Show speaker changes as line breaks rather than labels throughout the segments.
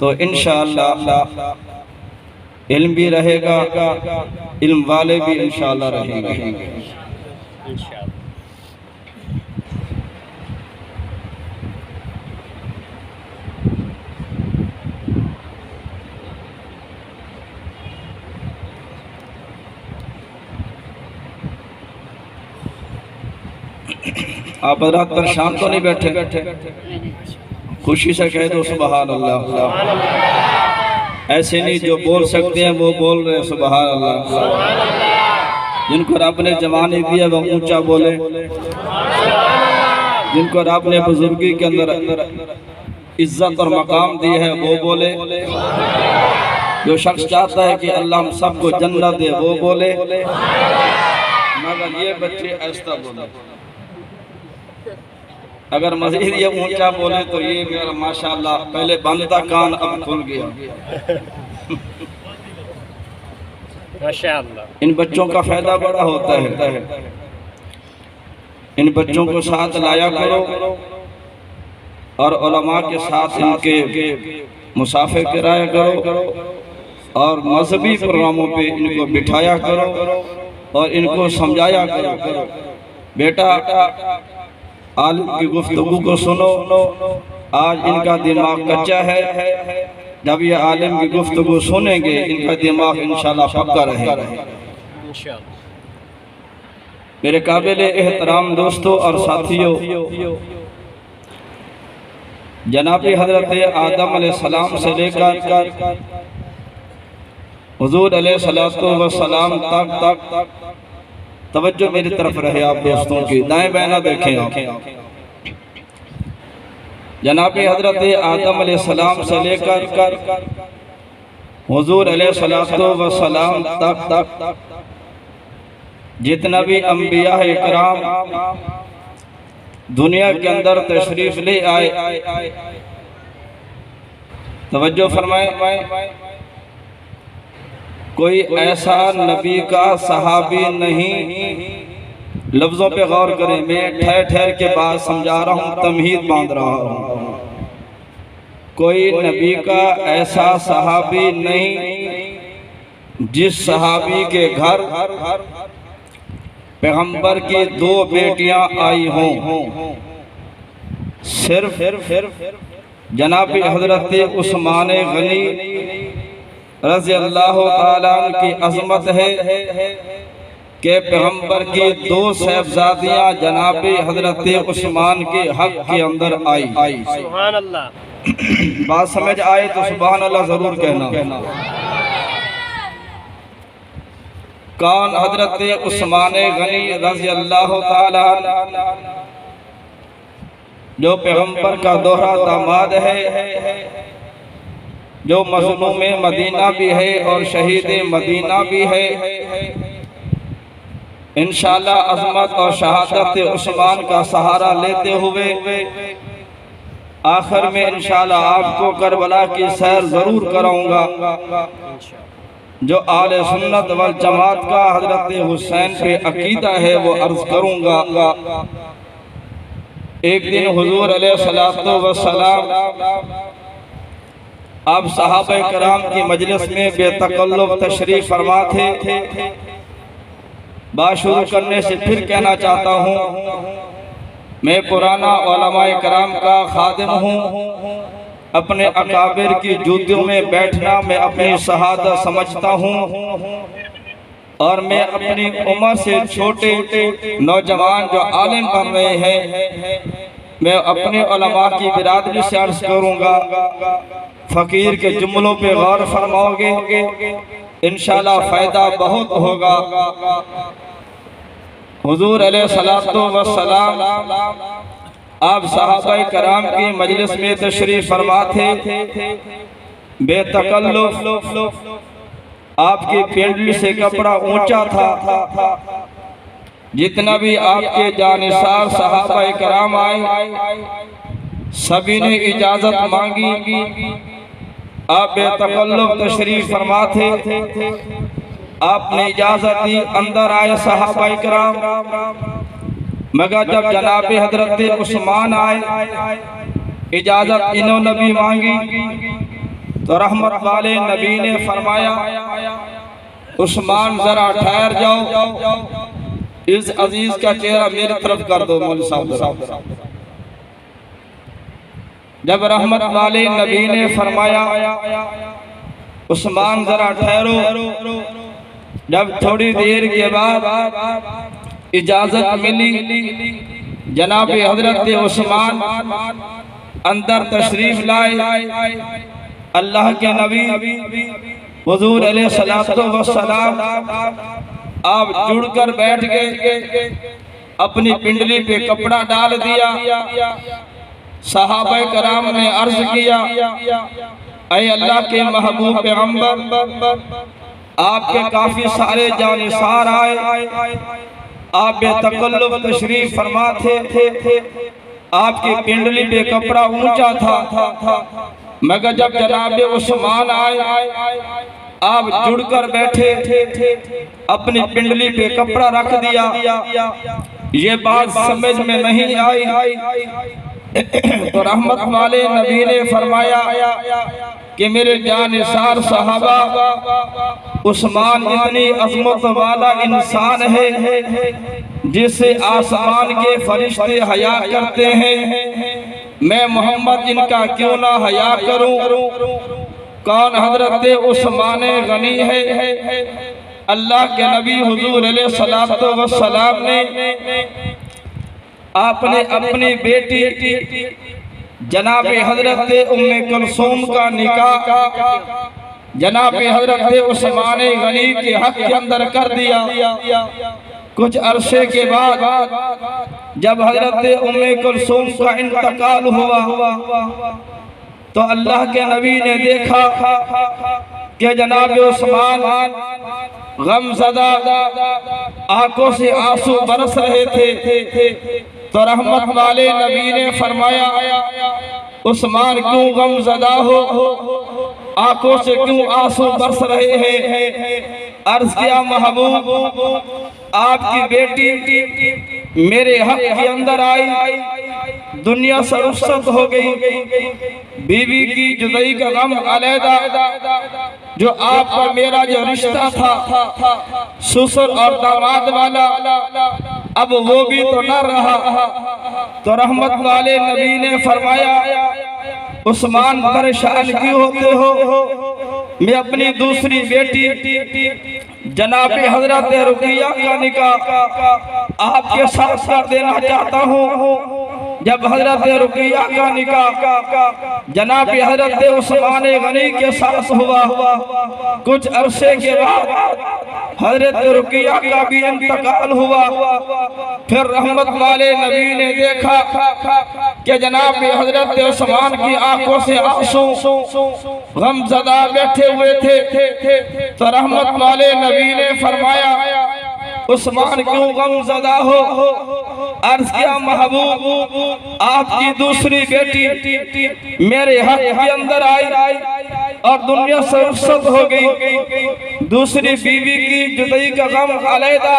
तो इंशाअल्लाह इल्म भी रहेगा, इल्म वाले भी इंशाअल्लाह रहेंगे। आप हज़रात परेशान तो नहीं बैठे? खुशी से कह दो सुबहान अल्लाह। ऐसे नहीं जो बोल सकते हैं वो बोल रहे हैं सुबहान अल्लाह। जिनको रब ने जवानी दिया वो ऊंचा बोले, जिनको रब ने बुजुर्गी के अंदर इज्जत और मकाम दी है वो बोले। जो शख्स चाहता है कि अल्लाह हम सबको जन्नत दे वो बोले, मगर ये बच्चे ऐसा बोले। अगर मज़ीद ये ऊंचा बोले तो ये मेरा माशाअल्लाह पहले बंद था कान अब खुल गया। माशाअल्लाह। इन बच्चों का फायदा बड़ा होता है। इन बच्चों को साथ लाया करो और उलमा के साथ इनके मुसाफिर कराया करो और मजहबी प्रोग्रामों पे इनको बिठाया करो और इनको समझाया करो। बेटा आलिम की गुफ्तगू को सुनो। आज इनका दिमाग कच्चा है, जब ये आलिम की गुफ्तगू सुनेंगे इनका दिमाग इंशाल्लाह पक्का रहेगा। मेरे काबिल एहतराम दोस्तों और साथियों, जनाबी हजरत आदम अलैहिस्सलाम से लेकर हुजूर अलैहिस्सलातु वस्सलाम तक तवज्जो मेरी तरफ रहे आप दोस्तों की, दाएं बाएं ना देखें आप। जनाबी हजरत आदम अलैहिस्सलाम से लेकर हुजूर अलैहिस्सलातु वस्सलाम तक जितना भी अंबिया इकराम दुनिया के अंदर तशरीफ ले आए, तवज्जो फरमाए, कोई ऐसा नबी का सहाबी नहीं। लफ्जों पे गौर करें, मैं ठहर ठहर के बाद समझा रहा हूँ, तमहीद बांध रहा हूँ। कोई नबी का ऐसा सहाबी नहीं जिस सहाबी के घर पैगंबर की दो बेटियां आई हों। सिर्फ जनाब हजरत उस्मान गनी रज़ी अल्लाह ताला की अज़मत है कि पैगंबर की दो साहबजादियां जनाब हजरत उस्मान के हक के अंदर आई। सुभान अल्लाह। बात समझ आए तो सुभान अल्लाह जरूर कहना। कौन? हजरत उस्मान गनी रज़ी अल्लाह ताला जो पैगंबर का दोहरा दामाद है, जो मज़लूम मदीना भी है और शहीद मदीना भी है। इंशाअल्लाह अज़मत और शहादत उस्मान का सहारा लेते हुए आखिर में इंशाअल्लाह आपको करबला की सैर जरूर कराऊंगा। जो आले सुन्नत वल जमात का हजरत हुसैन पे अकीदा है वो अर्ज करूंगा। एक दिन हुजूर अलैहिस्सलातु वस्सलाम आप सहाबा कराम की मजलिस में बेतकल्लुफ तशरीफ फरमा थे। बात शुरू करने से फिर कहना चाहता हूँ, मैं पुराना उलमाए कराम का खादिम हूँ। अपने अकाबिर की जूतियों में बैठना मैं अपनी शहादत समझता हूँ और मैं अपनी उम्र से छोटे नौजवान जो आलिम बन रहे हैं, मैं अपने उलमा की बिरादरी से अर्ज करूँगा। फकीर के जुमलों पे गौर फरमाओगे, इंशाअल्लाह फ़ायदा बहुत होगा। हुजूर अलैहिस्सलातु वस्सलाम आप सहाबाए कराम की मजलिस में तशरीफ फरमा थे। बेतकल्लुफ आपकी पेंडली से कपड़ा ऊंचा था। जितना भी आपके जानिसार सहाबाए कराम आए सभी ने इजाजत मांगी। आप बेतकल्लुफ तशरीफ फरमा थे, आपने इजाजत दी, अंदर आए सहाबाए कराम। मगर जब जनाब हजरत उस्मान आए इजाजत इन्होंने भी मांगी तो रहमत वाले नबी ने फरमाया, उस्मान जरा ठहर जाओ, इस अजीज का चेहरा मेरी तरफ कर दो मौलवी साहब। जब रहमत वाले नबी ने फरमाया, उस्मान जरा ठहरो, जब थोड़ी देर के बाद इजाजत मिली, जनाब हजरत उस्मान अंदर तशरीफ लाए। अल्लाह के नबी हुजूर अलैहिस्सलातु वस्सलाम आप जुड़कर बैठ गए, अपनी पिंडली पे कपड़ा डाल दिया। सहाबा कराम ने अर्ज किया, ऐ अल्लाह के महबूब पैगंबर, आपके काफी सारे जानिसार आए, आप बेतकल्लुफ तशरीफ फरमा थे, आपकी पिंडली पे कपड़ा ऊंचा था, मगर जब जनाब उस्मान आए, आप जुड़कर बैठे, अपनी पिंडली पे कपड़ा रख दिया। ये बात समझ में नहीं आई तो रहमत वाले नबी ने फरमाया कि मेरे जानिसार सहाबा, उस्मान इतनी अज़मत वाला इंसान है जिससे आसमान के फरिश्ते हया करते हैं, मैं मोहम्मद इनका क्यों ना हया करूं। कौन? हजरत उस्मान गनी है। अल्लाह के नबी हुजूर अलैहिस्सलातु वस्सलाम ने आपने अपनी बेटी जनाब हजरत उम्मे कुलसूम का निकाह जनाब हजरत उस्मान गनी के हक के अंदर कर दिया। कुछ अरसे के बाद जब हजरत उम्मे कुलसूम का इंतकाल हुआ तो अल्लाह के नबी ने देखा कि जनाब उस्मान गमज़दा आंखों से आंसू बरस रहे थे। तो रहमत वाले नबी ने फरमाया, उस्मान क्यों गमज़दा हो, आंखों से क्यों आंसू बरस रहे हैं। अर्ज किया, महबूब आपकी बेटी मेरे हक के अंदर आई, दुनिया से रुखसत हो गई, बीवी की जुदाई का गम अलहदा, जो आप और मेरा जो रिश्ता था ससुर और दामाद वाला, अब वो भी तो न रहा। तो रहमत वाले नबी ने फरमाया, उस्मान परेशान क्यों होते हो, मैं अपनी दूसरी बेटी जनाब हजरत रुकिया का निकाह आपके साथ कर देना चाहता हूँ। जब हजरत रुकिया का निकाह जनाब हजरत उस्मान गनी के साथ हुआ, कुछ अरसे के बाद हजरत रुकिया का भी इंतकाल हुआ। फिर रहमत वाले नबी ने देखा कि जनाब हजरत उस्मान की आंखों से आंसू गमज़दा बैठे हुए थे। तो रहमत वाले नबी ने फरमाया, उस्मान क्यों गमज़दा हो। अर्ज किया, महबूब आपकी दूसरी बेटी मेरे हक के अंदर आई और दुनिया से रुखसत हो गई, दूसरी बीवी की जुदाई का गम अलहदा,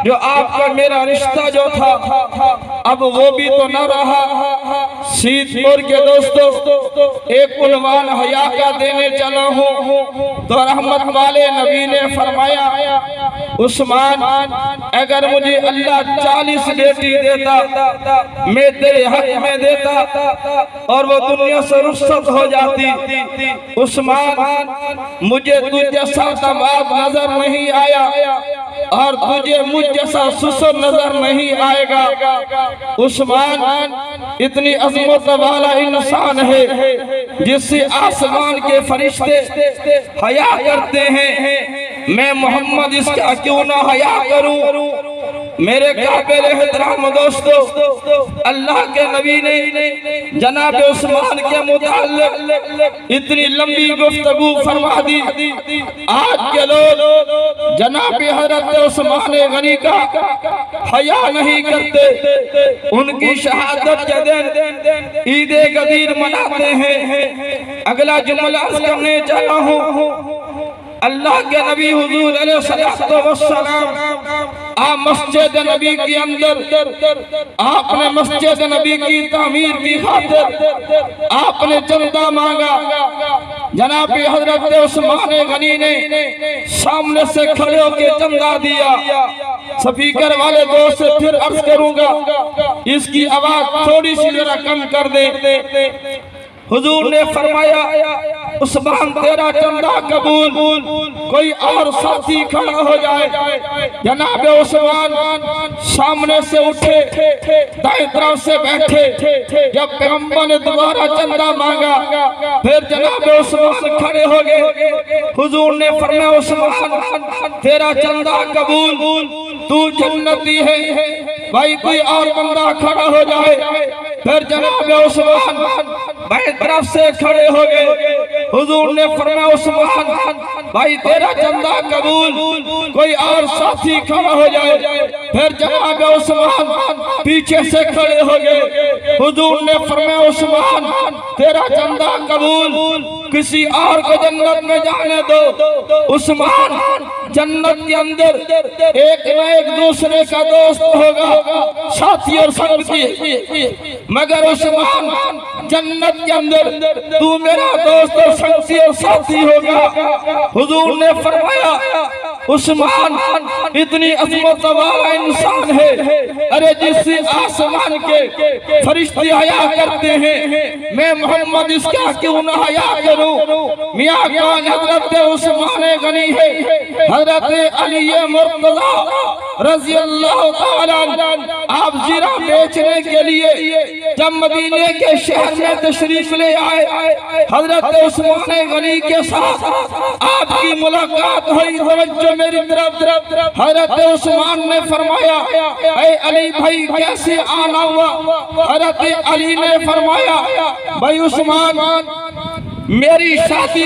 जो आपका मेरा रिश्ता जो था अब वो भी तो न रहा। सीधपुर के दोस्तों एक उन्वान हया का देने चला हूँ। तो रहमत वाले नबी ने फरमाया, उस्मान अगर मुझे अल्लाह 40 बेटी देता मैं तेरे हक में देता और वो दुनिया से रुखसत हो जाती। उस्मान मुझे तुझ जैसा दामाद नजर नहीं आया और तुझे मुझ जैसा ससुर नजर नहीं आएगा। उस्मान इतनी अज़मत वाला इंसान है जिससे आसमान के फरिश्ते हया करते हैं, मैं मोहम्मद इसका क्यों ना हया करूं। मेरे काबिल एहतराम दोस्तों, अल्लाह के नबी ने जनाब उस्मान के मुताल्लिक इतनी लंबी गुफ्तगू फरमा दी। आज के लोग जनाब हजरत उस्मान गनी का हया नहीं करते, उनकी शहादत के दिन ईद गदीर मनाते हैं। अगला जुमला करने चला हूँ, अल्लाह के नबी हुजूर अलैहिस्सलाम आप मस्जिद नबी के अंदर आपने मस्जिद नबी की तामीर की खातिर आपने चंदा मांगा। जनाब हजरत उस्मान गनी ने सामने से खड़े होकर चंदा दिया। स्पीकर वाले दोस्त से फिर अर्ज करूंगा इसकी आवाज थोड़ी सी जरा कम कर दे। हुजूर ने फरमाया उस्मान तेरा चंदा कबूल, कोई और साथी खड़ा हो जाए। जनाब उस्मान सामने से उठे, दाएं तरफ से बैठे। जब पैगंबर ने दोबारा चंदा मांगा फिर जनाब उस्मान खड़े हो गए। हुजूर ने फरमाया उस्मान तेरा चंदा कबूल, तू जन्नती है। भाई कोई और बंदा खड़ा हो जाए। फिर जनाब उस्मान बाएं तरफ से खड़े हो गए। हुजूर ने फरमाया उस्मान भाई तेरा चंदा कबूल, कोई और साथी खड़ा हो जाए। फिर जनाब उस्मान पीछे से खड़े हो गए। हुजूर ने फरमाया उस्मान तेरा चंदा कबूल, किसी और को जन्नत में जाने दो। उस्मान जन्नत के अंदर एक न एक दूसरे का दोस्त होगा, साथी और संगी। मगर उस्मान जन्नत के अंदर तू मेरा दोस्त और संगी और साथी होगा। हुजूर ने फरमाया उस्मान इतनी अजमत वाला इंसान है, अरे जिससे आसमान के फरिश्ते हया करते हैं, मैं मोहम्मद इसका क्यों न हया करूं। मियां कौन हजरत उस्मान गनी है, हजरत अली मुर्तजा रज़ी अल्लाह ताला। आप जीरा बेचने के लिए जब मदीने के शहर में तशरीफ ले आए, हजरत उस्मान गनी के साथ आपकी मुलाकात हुई। तवज्जो मेरी तरफ। हजरत उस्मान ने फरमाया ऐ अली भाई कैसे आना हुआ। हजरत अली ने फरमाया भाई उस्मान मेरी शादी,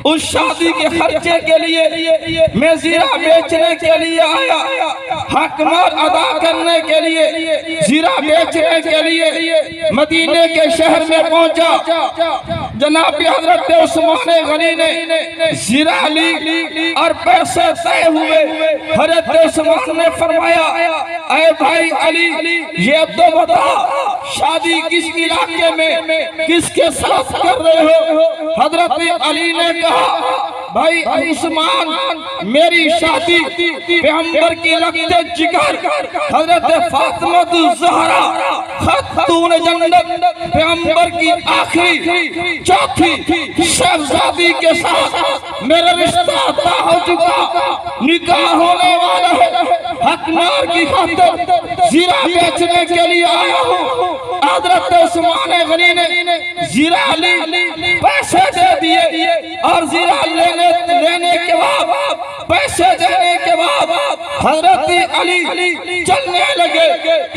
उस शादी के खर्चे के लिए मैं जीरा बेचने के लिए आया, हकमार अदा करने के लिए जीरा बेचने के लिए मदीने के शहर में पहुंचा। जनाब हजरत उस्मान गनी ने जीरा ली और पैसे तय हुए। हजरत उस्मान ने फरमाया ऐ भाई अली ये तो बता शादी किस इलाके में किसके साथ कर रहे हो। हजरत अली ने कहा भाई उस्मान मेरी शादी पैगंबर की लगते जिगर हजरत फातिमा ज़हरा खातून जन्नत पैगंबर की आखिरी चौथी शहजादी के साथ मेरा रिश्ता तय हो चुका, निकाह होने वाला है। हकमार की खातिर जीरा बेचने के लिए आया हूँ। हजरत उस्मान गनी ने जीरा ली, पैसे दे दिए और जीरा लेने के बाद पैसे देने के बाद हजरत अली चलने लगे।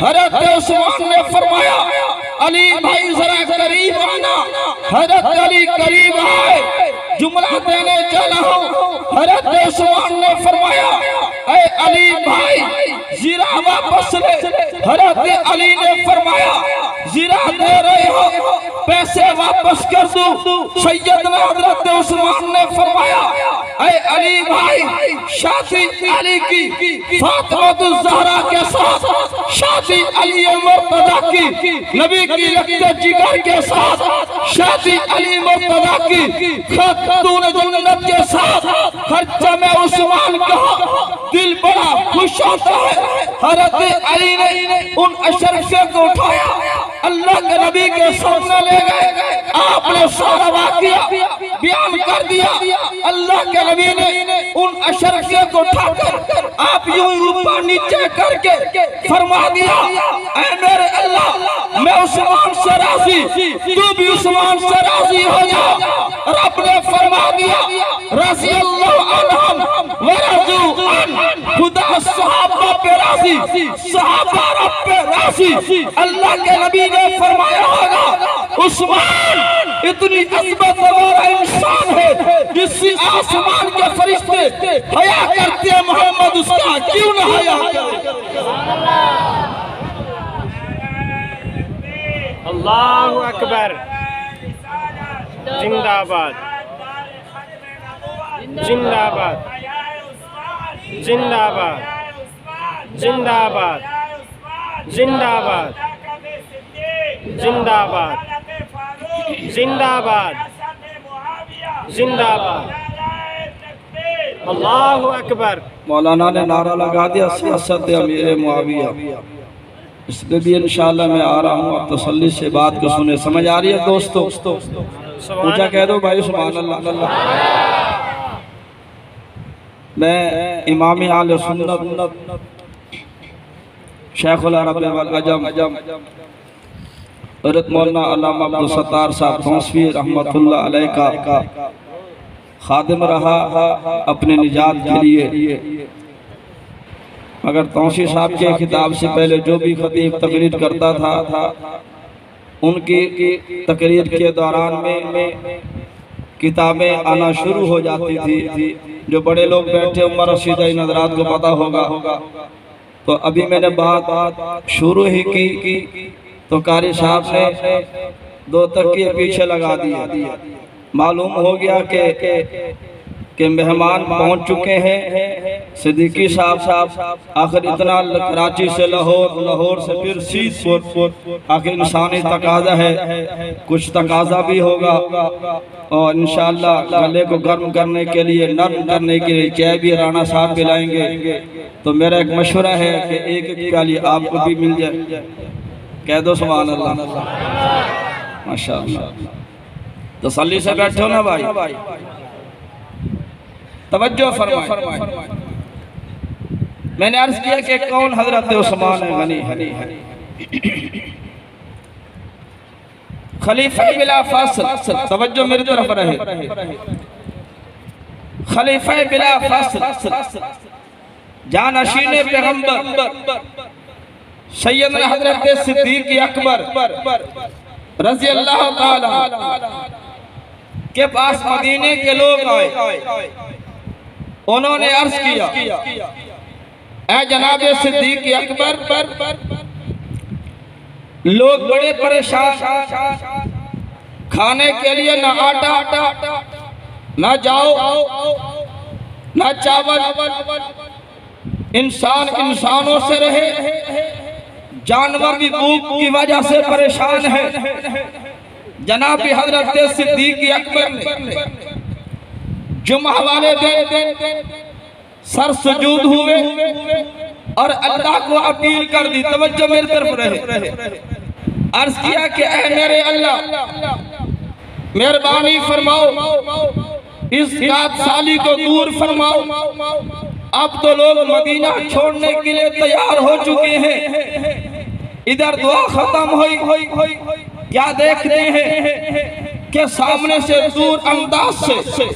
हजरत उस्मान ने फरमाया अली भाई जरा करीब आना। हजरत अली करीब आए, जुमला देने चला हूँ। हजरत उस्मान ने फरमाया ऐ अली भाई जीरा वापस ले। हजरत अली ने फरमाया जीरा दे रहे हो पैसे वापस कर दूं। सैयदना हजरत उस्मान ने फरमाया ऐ अली भाई शादी अली की फातिमा ज़हरा के साथ, शादी अली मुर्तजा की नबी की लगते जिगर के साथ, शादी अली मुर्तजा की खातून जन्नत के साथ। खर्चा में उस्मान का दिल बड़ा खुश होता है। हजरत अली ने उन अशरफे को उठाया, अल्लाह के नबी के सामने ले गए। आपने सारा वाक़या बयान कर दिया। अल्लाह के नबी ने उन अशरफे को उठाकर आप यूं ऊपर नीचे करके फरमा दिया ऐ मेरे अल्लाह मैं उस्मान से राजी, तू भी उस्मान से राजी हो जा। और आपने फरमा दिया रज़ी अल्लाह अन्हुम व रज़ू अन, खुदा सहाबा पे राजी, सहाबा रब पे राजी। अल्लाह के नबी ने फरमाया होगा उस्मान इतनी अज़मत वाला इंसान है जिससे आसमान के फरिश्ते हया करते हैं, मोहम्मद उसका क्यों न हया करे।
अल्लाहु अकबर, जिंदाबाद। जिंदाबाद जिंदाबाद जिंदाबाद जिंदाबाद जिंदाबाद जिंदाबाद जिंदाबाद अल्लाहु अकबर।
मौलाना ने नारा लगा दिया सियासत अमीर मुआविया। इसलिए भी इंशाअल्लाह मैं आ रहा हूँ, आप तसल्ली से बात को सुने। समझ आ रही है दोस्तों? ऊंचा कह दो भाई सुभान अल्लाह। मैं इमाम आले सुन्नत शेखुल अरब वल अजम हज़रत मौलाना अल्लामा अब्दुल सत्तार साहब तौसीफ़ी रहमतुल्लाह अलैह का खादिम रहा अपने निजात के लिए। मगर तौसीफ़ी साहब के खिताब से पहले जो भी खतीब तकरीर करता था, उनकी तकरीर के दौरान में किताबें आना शुरू हो जाती थी। जो बड़े लोग बैठे उमर रशीद नजरात को पता होगा। तो अभी मैंने बात शुरू ही की तो कारी साहब ने 2 तकिए पीछे लगा दिया। मालूम हो गया कि मेहमान पहुंच चुके हैं। सिद्दीकी साहब आखिर इतना कराची से लाहौर से फिर सीधपुर, आखिर इंसानी तकाजा है, कुछ तकाजा भी होगा। और इंशाअल्लाह गले को गर्म करने के लिए, नर्म करने के लिए चाय भी राणा साहब पिलाएंगे। तो मेरा एक मशवरा है कि एक प्याली आपको भी मिल जाए। कह दो सुभान अल्लाह माशाअल्लाह। तसल्ली से बैठो ना भाई, तवज्जो फरमाएं। मैंने अर्ज किया कि कौन हजरत उस्मान गनी खलीफा बिला फासल। तवज्जो मेरी तरफ रहे। खलीफा बिला फासल जानशीन पैगंबर सैयदना हजरत सिद्दीक अकबर रज़ी अल्लाह ताला के पास मदीने के लोग आए। उन्होंने अर्ज किया, ऐ जनाब सिद्दीक अकबर, लोग बड़े परेशान, खाने के लिए ना आटा, ना जाओ, ना चावल, इंसान इंसानों से रहे, जानवर भी भूख की वजह से परेशान है। जनाब हजरत सिद्दीक अकबर ने जुम्मा वाले दिन सर सुजूद हुए और अल्लाह को अपील कर दी। तवज्जो मेरी तरफ रहे। अर्ज किया कि ऐ मेरे अल्लाह, मेहरबानी फरमाओ, इस रात साली को दूर फरमाओ। अब तो लोग मदीना छोड़ने के लिए तैयार हो चुके हैं। इधर दुआ खत्म हुई, क्या देखते हैं कि सामने से दूर अंदाज से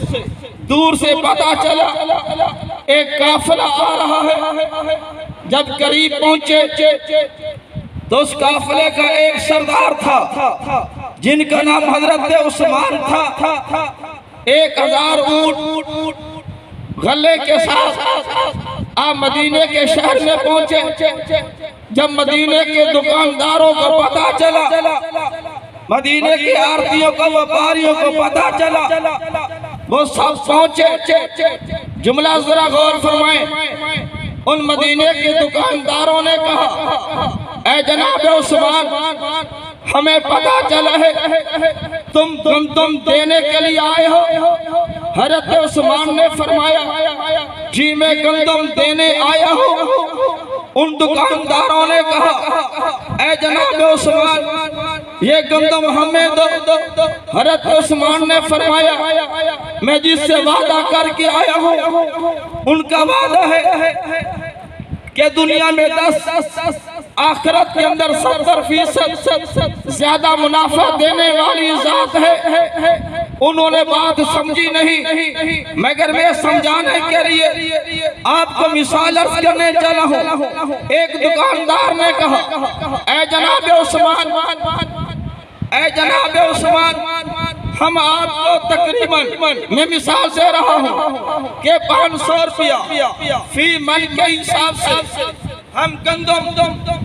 दूर से पता चला एक काफिला आ रहा है। जब करीब पहुंचे तो उस काफिले का एक सरदार था जिनका नाम हजरत उस्मान था। 1000 ऊंट गले के साथ आप मदीने के शहर में पहुंचे। जब मदीने के दुकानदारों को पता चला, मदीने के आरतियों को, व्यापारियों को पता चला, वो सब पहुंचे। जुमला जरा गौर फरमाएं। उन मदीने के दुकानदारों ने कहा, ऐ जनाब उस्मान, हमें पता चला है तुम देने के लिए आए हो। हजरत उस्मान ने फरमाया, जी मैं गंदम देने आया हूँ। उन दुकानदारों ने कहा, ऐ जनाब उस्मान, ये गंदम हमें दो। हजरत उस्मान ने फरमाया, मैं जिससे वादा करके आया हूँ उनका वादा है कि दुनिया में 10, आखिरत के अंदर 70% ज्यादा मुनाफा देने वाली जात है। उन्होंने बात समझी नहीं, मगर मैं समझाने के लिए आपको मिसाल अर्ज करने चला हूँ। एक दुकानदार ने कहा, ऐ जनाब उस्मान, ऐ जनाब उस्मान, हम आपको तकरीबन, मैं मिसाल दे रहा हूँ कि 500 रुपया फी मन के हिसाब से हम गंदम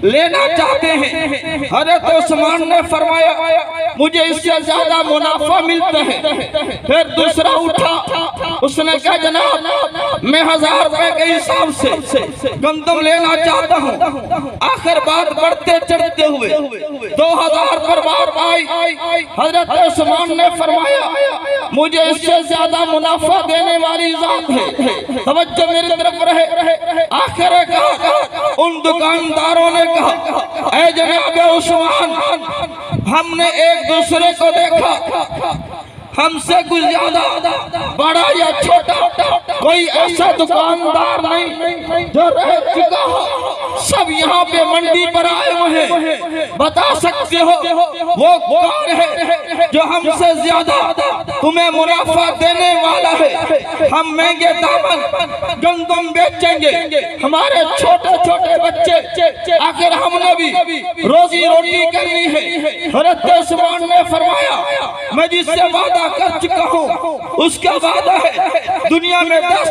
लेना चाहते हैं। हजरत उस्मान ने फरमाया मुझे इससे ज्यादा मुनाफा मिलता है। फिर दूसरा उठा, उसने कहा जनाब मैं 1000 रुपए के हिसाब से गंदम लेना चाहता हूँ। आखिर बात बढ़ते चढ़ते हुए 2000 पर बात आई। हजरत उस्मान ने फरमाया मुझे इससे ज्यादा मुनाफा देने वाली जात है, तवज्जो मेरी तरफ रहे। आखिर कहा उन दुकानदारों ने कहा ऐ जनाब उस्मान, हमने एक दूसरे को देखा, हमसे कुछ ज्यादा बड़ा या छोटा कोई ऐसा दुकानदार नहीं जो रह चुका हो। सब यहाँ पे मंडी पर आए हुए हैं। बता सकते हो वो कौन है जो हमसे ज्यादा तुम्हें मुनाफा देने वाला है? हम महंगे दामन गंदम बेचेंगे, हमारे छोटे छोटे बच्चे, आखिर हमने भी रोजी रोटी करनी है। हजरत उस्मान ने फरमाया मैं जिससे वादा कर चुका हूँ उसका वादा है दुनिया में 10,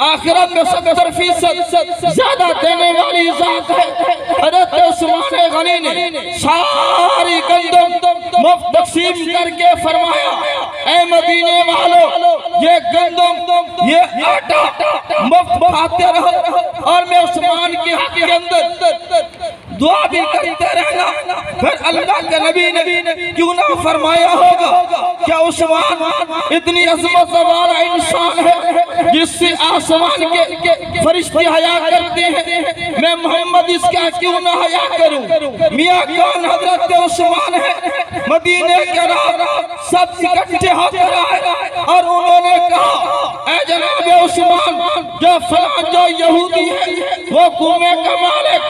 आखिरत में 70% ज्यादा देने वाली जात है। हजरत उस्मान गनी ने सारी गंदम मुफ्त तकसीम करके फरमाया ऐ मदीने वालों, ये गंदम ये आटा मुफ्त खाते रहो और मैं उस्मान के हक के अंदर दुआ भी करते रहना। फिर अल्लाह के नबी ने क्यों ना फरमाया होगा क्या उस्मान इतनी अजमत वाला इंसान है जिससे आसमान के फरिश्ते हया करते हैं, मैं मोहम्मद इसका क्यों ना हया करूं? मियां कौन हजरत उस्मान है। मदीने के राह सब इकट्ठे होकर आए और उन्होंने कहा ऐ जनाब उस्मान, जो फलां जो यहूदी है वो कुएं का मालिक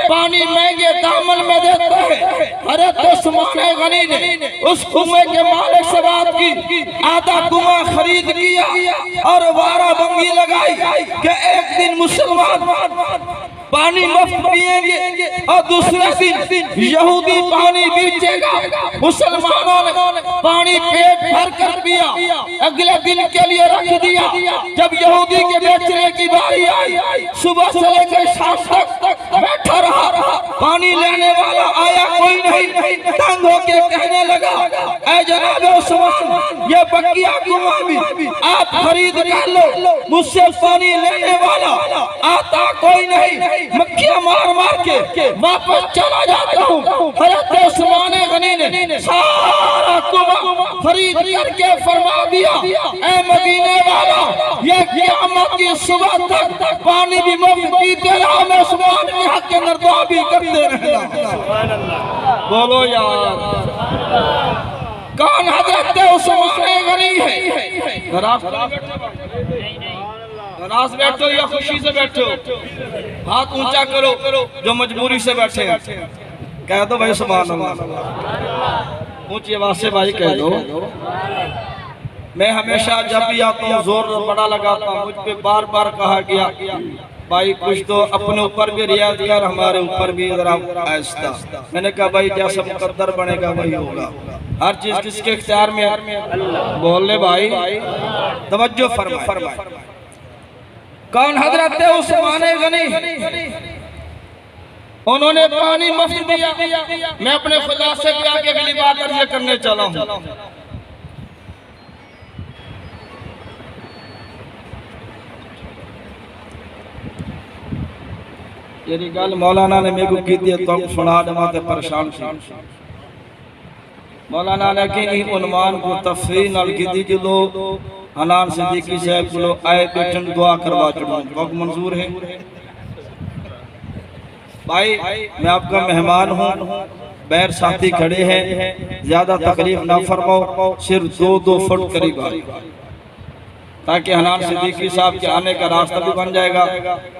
पानी महंगे दामन में देता है। हजरत उस्मान गनी ने उस कुएं के मालिक से बात की, आधा कुआं खरीद किया और वारा बंगी लगाई कि एक दिन मुसलमान पानी मुफ्त पिएंगे और दूसरे दिन यहूदी पानी बेचेगा। मुसलमानों ने पानी पेट भर कर पिया, अगले दिन के लिए रख दिया। जब यहूदी के बेचने की बारी आई, सुबह से लेकर शाम तक बैठा रहा, पानी लेने वाला आया कोई नहीं। तंग होके कहने लगा ऐ जनाब उस्मान, ये बकिया कुआं भी आप खरीद कर लो, मुझसे पानी लेने वाला आता कोई नहीं। मक्खियां मार मार के वापस चला जाता हूँ। हजरत उस्मान गनी ने सारा कुआं खरीद करके फरमा दिया ऐ मदीने वाला, ये क़यामत की सुबह तक पानी भी मुफ्त पीते रहो, मैं उस्मान के हक के अंदर दुआ भी करते रहना। बोलो यार कौन हजरत उस्मान गनी है? नाराज बैठो या खुशी से बैठो, हाथ ऊंचा करो जो मजबूरी से बैठे हैं। कह दो भाई सुभान अल्लाह, ऊंची आवाज से भाई कह दो। मैं हमेशा जब भी आता हूँ जोर बड़ा लगाता हूँ, मुझ पे बार बार कहा गया भाई कुछ तो अपने ऊपर भी रियाज कर, हमारे ऊपर भी जरा आहिस्ता। मैंने कहा भाई जैसा मुकद्दर बनेगा वही होगा, हर चीज किसके इख्तियार में? बोलने भाई तवज्जो फरमाए। कौन हजरत उस्मान गनी? उन्होंने पानी मुफ्त दिया। मैं अपने खुलासे पे आगे अगली बात अर्ज करने चला हूँ। ये गल मौलाना ने मेरे को की थी तो सुना दमा ते परेशान सी। मौलाना ने कि उन्वान को तफसील नाल की थी जो हनान सिद्दीकी साहब को आए बैठन दुआ करवा चुका हूं, वक्त मंजूर है भाई? मैं आपका मेहमान हूं, बैर साथी खड़े हैं, ज्यादा तकलीफ ना फरमाओ, सिर्फ 2-2 फुट करीब आए ताकि हनान सिद्दीकी साहब के आने का रास्ता भी बन जाएगा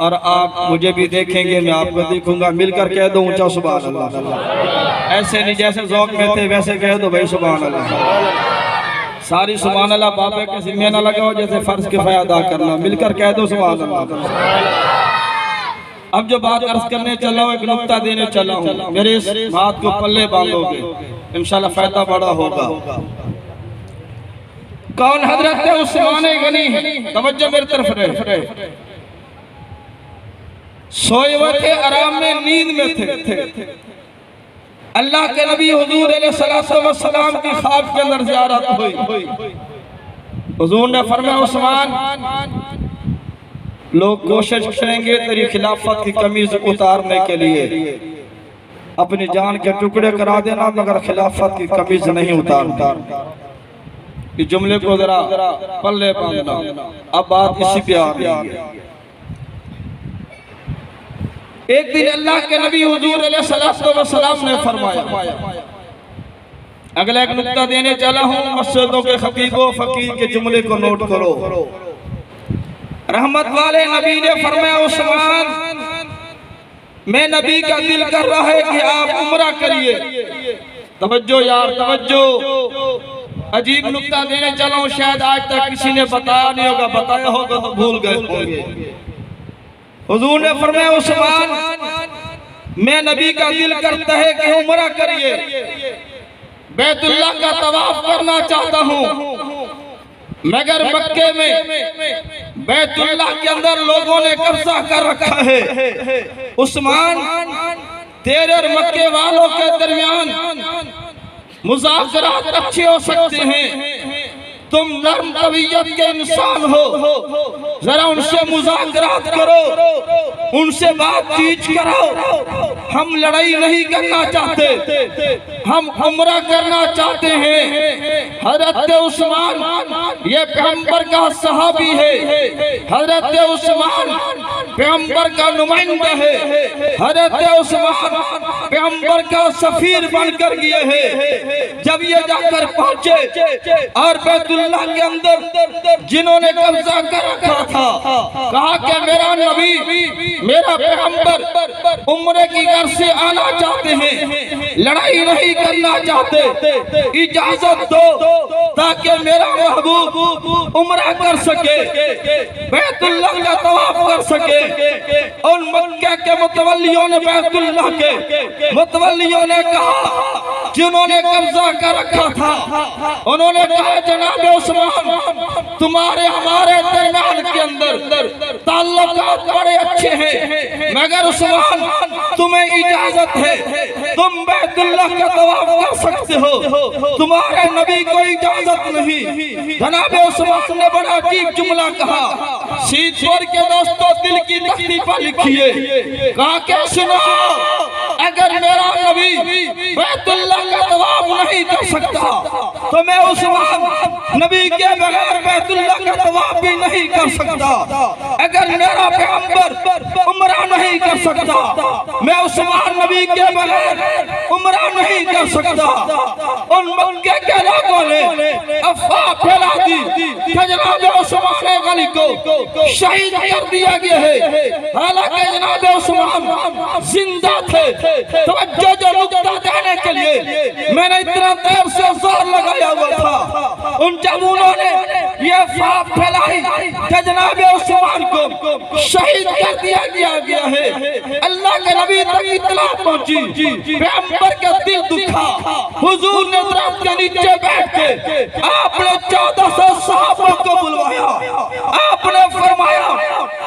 और आप मुझे भी देखेंगे, मैं आपको देखूंगा। मिलकर कह दो ऊंचा सुभान अल्लाह। ऐसे नहीं जैसे ज़ौक़ में थे वैसे कह दो भाई सुभान अल्लाह। सारी सुभान अल्लाह बाबे के जिम्मे ना लगाओ, जैसे फर्ज किफ़ाया अदा करना। मिलकर कह दो सुभान अल्लाह। अब जो बात अर्ज करने चला हूँ, एक नुक्ता देने चला हूँ, मेरे इस बात को पल्ले बांधोगे इंशाल्लाह फायदा बड़ा होगा। कौन हजरत उस्मान गनी है? तवज्जो मेरी तरफ रहे। सोए हुए थे, आराम में, नींद में थे। अल्लाह के नबी हुजूर अलैहिस्सलाम की ख्वाब के अंदर ज़ियारत हुई। हुजूर ने फरमाया उस्मान, लोग कोशिश करेंगे तेरी खिलाफत की कमीज उतारने के लिए, अपनी जान के टुकड़े करा देना मगर खिलाफत की कमीज नहीं उतारना। इस जुमले को जरा पल्ले बांधना। अब बात इसी पे आ रही है। एक दिन अल्लाह के नबी हुजूर अलैहिस्सलाम ने फरमाया, अगला एक नुक्ता देने चला हूँ, मस्जिदों के खतीबों फकीर के जुमले को नोट करो। रहमत वाले नबी ने फरमाया उस्मान, मैं नबी का दिल कर रहा है कि आप उम्रा करिए। तवज्जो यार तवज्जो, अजीब नुक्ता देने चला हूँ, शायद आज तक किसी ने बताया नहीं होगा, बताया होगा तो भूल गए होंगे। हुजूर ने फरमाया उस्मान, मैं नबी का दिल करता है कि उम्रा करिए, बैतुल्लाह का तवाफ करना चाहता हूँ, मगर मक्के में बैतुल्लाह के अंदर लोगों ने कब्जा कर रखा है। उस्मान, तेरे और मक्के वालों के दरमियान मुज़ाकरात अच्छे हो सकते हैं, तुम नर्म तबीयत के इंसान हो, जरा उनसे मुज़ाकरात करो, उनसे बातचीत करो। हम लड़ाई नहीं करना चाहते, हम उम्रा करना चाहते हैं। हज़रत उस्मान ये पैगंबर का सहाबी है, हज़रत उस्मान पैगंबर का नुमाइंदा है, हज़रत उस्मान पैगंबर का सफीर बनकर गए हैं। जब ये जाकर पहुंचे और बैतुल्लाह के अंदर जिन्होंने कब्जा कर रखा था, कहा कि मेरा नबी, मेरा पैगंबर उम्रे की घर से आना चाहते हैं, लड़ाई नहीं करना चाहते, इजाजत दो ताकि मेरा महबूब उम्रा कर सके, बैतुल्लाह का तवाफ कर सके। और मक्के के मुतवल्लियों ने, बैतुल्लाह के मुतवल्लियों ने कहा, जिन्होंने कब्जा कर रखा था, उन्होंने कहा जनाब उस्मान, तुम्हारे हमारे दरमियान के अंदर ताल्लुकात बड़े अच्छे हैं, मगर उस्मान तुम्हें इजाजत है, तुम बैतुल्लाह का तवाफ कर सकते हो, तुम्हारे नबी को इजाजत नहीं। जनाब उस्मान ने बड़ा अजीब जुमला कहा, सीधपुर के दोस्तों दिल की तख्ती पर लिखिए, कहा कि सुनो, अगर मेरा नबी बैतुल्लाह का तवाफ नहीं कर सकता तो मैं उस्मान नबी के बगैर बैतुल्लाह का तवाफ भी नहीं कर सकता। अगर मेरा पैगंबर उम्रा नहीं कर सकता, मैं उस्मान नबी के बगैर उम्रा नहीं कर सकता। उन मक्के के लोगों ने अफवाह फैला दी कि जनाब उस्मान गनी को शहीद कर दिया गया है, हालांकि जनाब उस्मान जिंदा थे। तवज्जो, जो नुक्ता देने के लिए मैंने इतना देर से जोर लगाया हुआ था, उन जब उन्होंने ये अफवाह फैलाई कि जनाब उस्मान को शहीद कर दिया गया है, अल्लाह के नबी तक इत्तला पहुंची, पैगंबर का दिल दुखा। हुजूर ने दरख्त के नीचे बैठ के आपने 1400 सहाबा को बुलवाया, आपने फरमाया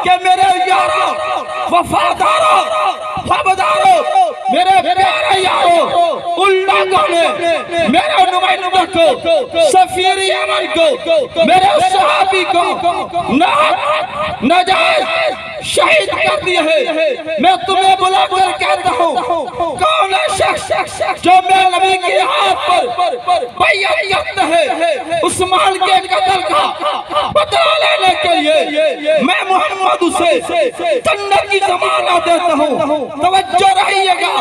कि मेरे यारों, वफादारों, वफादारों, मेरे प्यारे यारों, उन लोगों ने मेरे नुमाइंदे को, सफीर यमन को, मेरे सहाबी को नाजायज शहीद कर दिया है। मैं तुम्हें बुलाकर कहता हूँ, कौन है शख्स जो मेरे नबी के हाथ पर बैअत करता है उस्मान के कत्ल का बदला लेने के लिए? मैं मोहम्मद उसे जन्नत की जमानत देता हूँ। तवज्जो रहिएगा,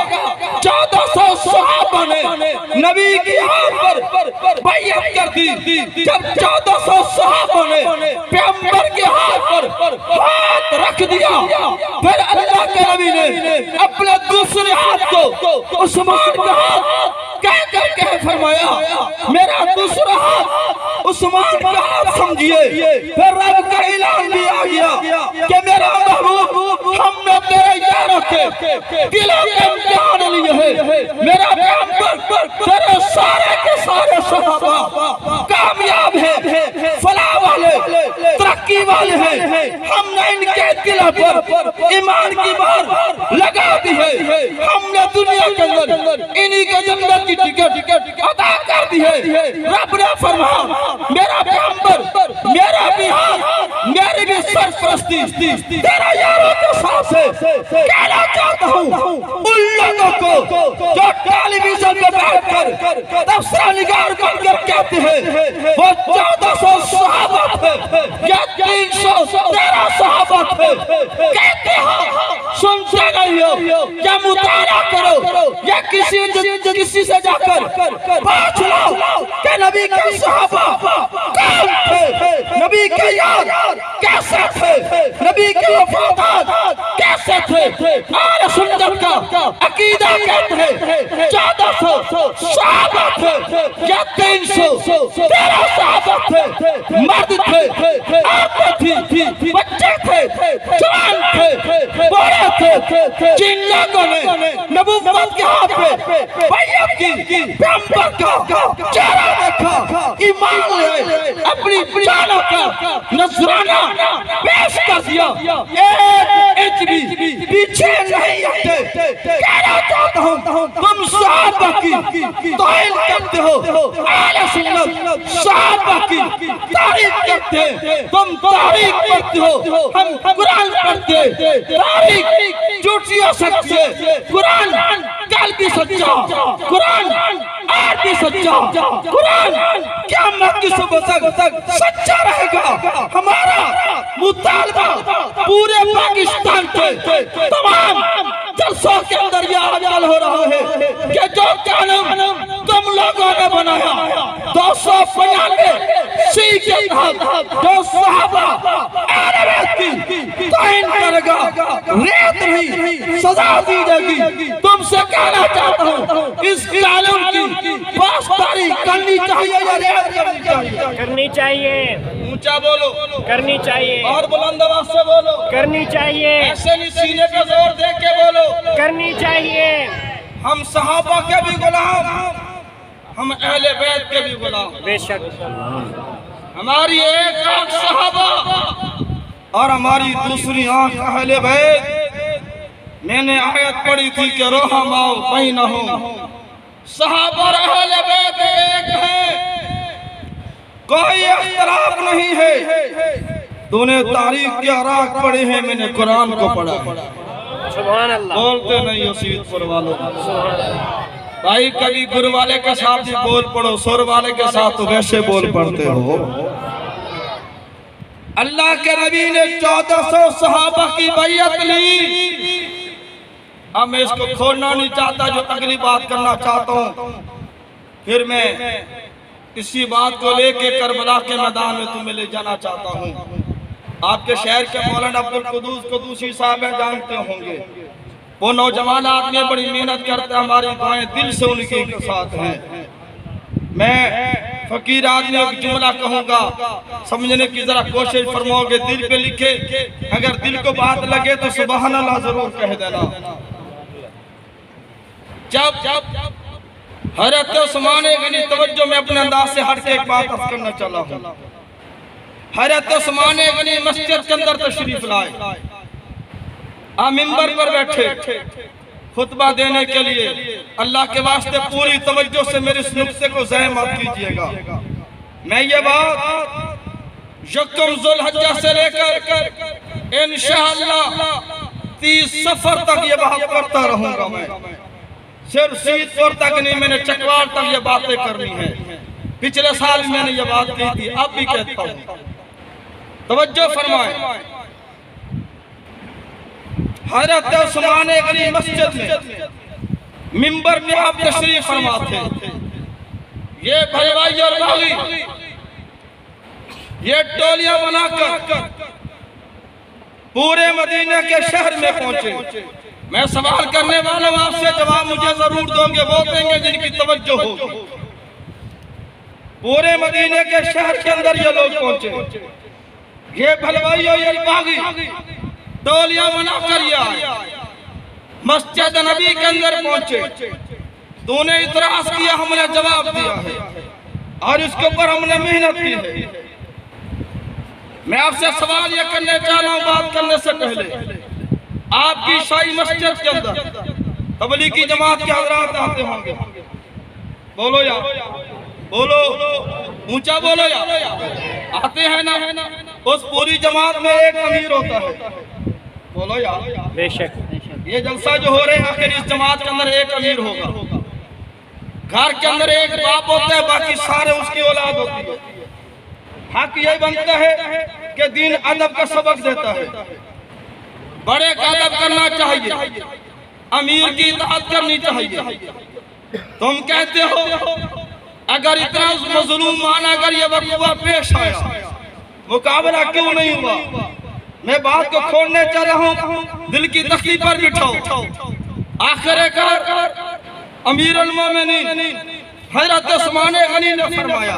1400 सहाबा ने नबी के हाथ पर बैअत कर दी। जब 1400 सहाबा ने पैगंबर के हाथ पर हाथ रख दिया, फिर अल्लाह के नबी ने अपने दूसरे हाथ को उस्मान का हाथ कह करके फरमाया, मेरा दूसरा हाथ उस्मान का हाथ समझिए। फिर रब का ऐलान भी आ गया कि मेरा महबूब, हमने तेरे यारों के दिलों के इम्तिहान लिए हैं। मेरा पैगंबर तेरे सारे के सारे सहाबा कामयाब है, फलाह वाले, तरक्की तरक्की वाले हैं, हमने इनके दिल पर ईमान की बार लगा दी है। हमने दुनिया के अंदर इन्हीं के जन्नत की टिकट अदा कर दी है। रब ने फरमाया मेरा पैगंबर, मेरा बिहार, मेरी भी सरपरस्ती तेरा यारों के साथ है। कहना चाहता हूँ उन लोगों को जो टेलीविजन में बैठकर तबसरा निगार बनकर कहते हैं वो 1400 सहाबत है या 313 सहाबत है, कहते हैं सुनते नहीं हो या मुताला करो या किसी से जाकर पूछ लो कि नबी के सहाबा कौन थे, नबी के यार कैसे थे, नबी के वफादार कैसे थे। आले सुन्नत का अकीदा कहते हैं 1400 सहाबा थे या 313 सहाबा थे, मर्द थे, औरतें थी, बच्चे थे, जवान थे, बूढ़े थे। जिन लोगों ने नबूवत के हाथ पे बैयत की, पैगंबर का चेहरा देखा, ईमान लाए, अपनी जानों का नजराना पेश कर दिया, एक इंच भी पीछे नहीं हटे। कहना चाहता हूँ तुम सहाबा की तौहीन करते हो, आले सुन्नत सहाबा की तारीफ करते हैं, तुम तारीफ करते हो, हम कुरान पढ़ते हैं, तारीफ झूठी हो सकती है, कुरान कल भी सच्चा, कुरान आज भी सच्चा, कुरान क़यामत की सुबह तक सच्चा रहेगा। हमारा मुतालबा पूरे पाकिस्तान के तमाम जलसों के अंदर यह अमल हो रहा है कि जो कानून तुम लोगों ने बनाया 295 सी के तहत जो सहाबा की तौहीन करेगा रेत नहीं सजा दी जाएगी। तुमसे कहना चाहता हूँ इस कानून की पासदारी करनी चाहिए या रेत करनी चाहिए?
करनी चाहिए।
ऊंचा बोलो।
करनी चाहिए।
और बुलंद आवाज से बोलो।
करनी चाहिए।
ऐसे नहीं सीने पे जोर दे के बोलो।
करनी चाहिए।
हम सहाबा के भी गुलाम, हम अहले बैत के भी गुलाम।
बेशक।
हमारी एक आंख सहाबा और हमारी दूसरी आंख अहले बैत। मैंने आयत पढ़ी थी कि रहमाओ बैनहुम, सहाबा और अहले बैत एक है, कोई इख्तिलाफ नहीं है। तूने तारीख के अराक पढ़े हैं, मैंने कुरान को पढ़ा।
सुभान अल्लाह।
बोलते नहीं हो सीधपुर वालों भाई, कभी गुरु वाले के साथ ही बोल पढ़ो, सुर वाले के साथ तो वैसे बोल पढ़ते हो। अल्लाह के नबी ने 1400 सहाबा की बैयत ली। अब मैं इसको खोलना नहीं चाहता, जो अगली बात करना चाहता हूँ फिर मैं इसी बात को लेके करबला के मैदान में तुम्हें ले जाना चाहता हूँ। आपके शहर के मौलाना अब्दुल कुद्दूस कुद्दूसी साहब जानते होंगे, वो नौजवान आदमी बड़ी मेहनत करते हैं, हमारी दुआएं दिल से उनके साथ हैं। मैं फकीर आदमी एक जुमला कहूँगा, समझने की जरा कोशिश फरमाओगे, दिल पे लिखे, अगर दिल को बात लगे तो सुभान अल्लाह जरूर कह देना। जब हज़रत उस्मान गनी, तवज्जो में अपने अंदाज से हट के एक बात अर्ज़ करना चला हूँ। हज़रत उस्मान गनी मस्जिद के अंदर तशरीफ लाए, मिंबर पर बैठे खुतबा देने के लिए। अल्लाह के वास्ते पूरी तवज्जो से मेरे इस नुक्ते को ज़ाय मत कीजिएगा। मैं ये बात यकम ज़ुल्हज्जा से लेकर इंशाअल्लाह 30 सफर तक ये बात करता रहूंगा। मैं सिर्फ सीधपुर तक नहीं, मैंने चकवाल तक ये बातें करनी है। पिछले साल मैंने ये बात की थी, अब भी कहता हूँ, तवज्जो फरमाएं। हज़रत उस्मान गनी मस्जिद में मिंबर पे आप तशरीफ फरमा थे। ये भाई और भाई ये टोलियां बनाकर पूरे मदीना के शहर में पहुंचे। मैं सवाल करने वाला हूं, आपसे जवाब मुझे जरूर दोगे, वो देंगे जिनकी तवज्जो हो। पूरे मदीने के शहर के अंदर ये लोग पहुंचे, ये भलवाई और ये बागी टोलियां बनाकर ये आए, मस्जिद नबी के अंदर पहुंचे। तूने इतराज किया, हमने जवाब दिया है और इसके ऊपर हमने मेहनत की है। मैं आपसे सवाल ये करने चाह रहा हूँ बात करने से पहले, आपकी ईसाई मस्जिद के अंदर तबलीगी जमात के हजरात आते होंगे, बोलो यार, बोलो, ऊंचा बोलो यार, आते हैं ना? उस पूरी जमात में एक अमीर होता है, बोलो यार।
बेशक
ये जलसा जो हो रहे हैं आखिर इस जमात के अंदर एक अमीर होगा। घर के अंदर एक बाप होता है, बाकी सारे उसकी औलाद होती है। हक यही बनता है कि दीन अदब का सबक देता है, बड़े का अदब करना चाहिए, अमीर की इताअत करनी चाहिए। तुम कहते हो अगर इतना मजलूमाना अगर ये वक़्वा पेश आया, मुकाबला क्यों नहीं हुआ? मैं बात को खोलने चाह रहा हूँ, दिल की तख्ती पर बिठाओ। आखिरकार अमीरुल मोमिनीन हजरत उस्मान गनी ने फरमाया,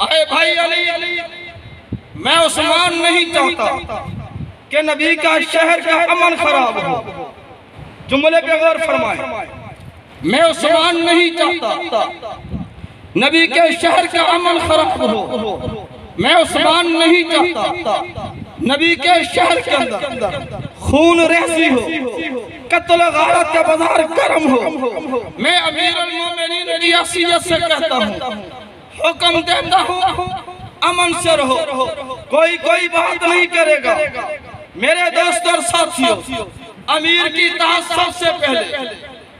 अरे भाई अली, मैं उस्मान नहीं चाहता कि नबी का शहर का अमन खराब हो। जुमले पे गौर फरमाए, मैं उस्मान नहीं चाहता नबी के शहर का अमन खराब हो। मैं उस्मान नहीं चाहता नबी के शहर के अंदर खून रेसी हो, कत्ल गारत का बाजार गर्म हो। मैं अमीरुल मोमिनीन की हैसियत से कहता हूँ, हुक्म देता हूँ, अमन से रहो, कोई बात नहीं करेगा। मेरे दोस्तों और साथियों, अमीर की इताअत सबसे पहले